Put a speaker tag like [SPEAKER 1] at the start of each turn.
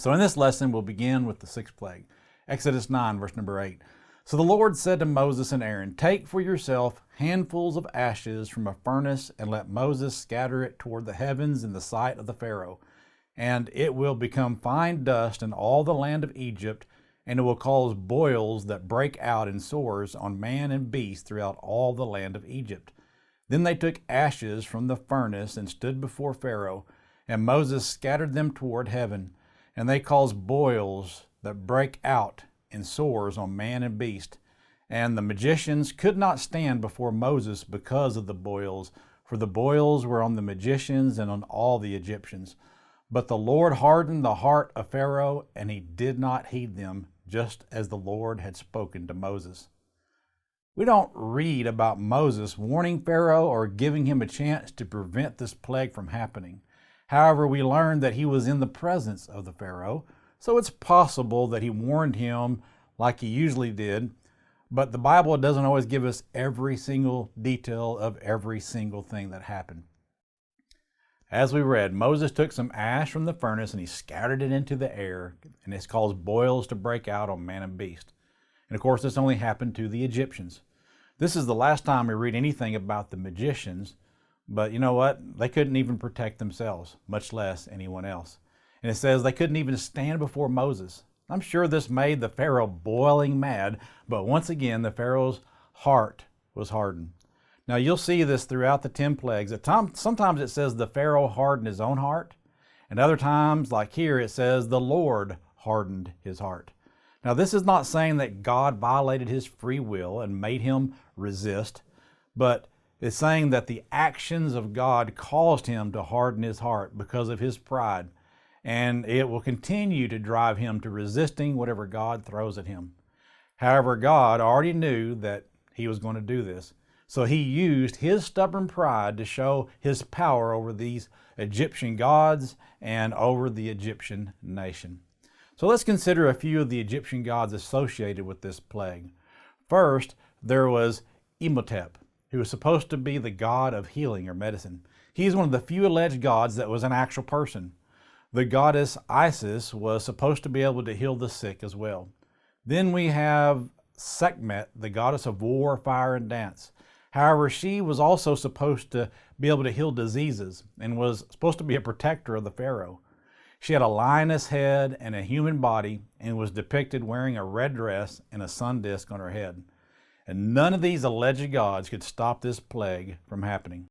[SPEAKER 1] So in this lesson, we'll begin with the sixth plague. Exodus 9, verse number 8. So the Lord said to Moses and Aaron, "Take for yourself handfuls of ashes from a furnace, and let Moses scatter it toward the heavens in the sight of the Pharaoh. And it will become fine dust in all the land of Egypt, and it will cause boils that break out in sores on man and beast throughout all the land of Egypt." Then they took ashes from the furnace and stood before Pharaoh, and Moses scattered them toward heaven. And they caused boils that break out in sores on man and beast. And the magicians could not stand before Moses because of the boils, for the boils were on the magicians and on all the Egyptians. But the Lord hardened the heart of Pharaoh, and he did not heed them, just as the Lord had spoken to Moses. We don't read about Moses warning Pharaoh or giving him a chance to prevent this plague from happening. However, we learn that he was in the presence of the Pharaoh, so it's possible that he warned him like he usually did, but the Bible doesn't always give us every single detail of every single thing that happened. As we read, Moses took some ash from the furnace and he scattered it into the air, and it's caused boils to break out on man and beast. And of course, this only happened to the Egyptians. This is the last time we read anything about the magicians. But you know what? They couldn't even protect themselves, much less anyone else. And it says they couldn't even stand before Moses. I'm sure this made the Pharaoh boiling mad, but once again, the Pharaoh's heart was hardened. Now you'll see this throughout the 10 plagues. Sometimes it says the Pharaoh hardened his own heart, and other times, like here, it says the Lord hardened his heart. Now this is not saying that God violated his free will and made him resist, but it's saying that the actions of God caused him to harden his heart because of his pride, and it will continue to drive him to resisting whatever God throws at him. However, God already knew that he was going to do this, so he used his stubborn pride to show his power over these Egyptian gods and over the Egyptian nation. So let's consider a few of the Egyptian gods associated with this plague. First, there was Imhotep, who was supposed to be the god of healing or medicine. He's one of the few alleged gods that was an actual person. The goddess Isis was supposed to be able to heal the sick as well. Then we have Sekhmet, the goddess of war, fire, and dance. However, she was also supposed to be able to heal diseases and was supposed to be a protector of the Pharaoh. She had a lioness head and a human body and was depicted wearing a red dress and a sun disk on her head. And none of these alleged gods could stop this plague from happening.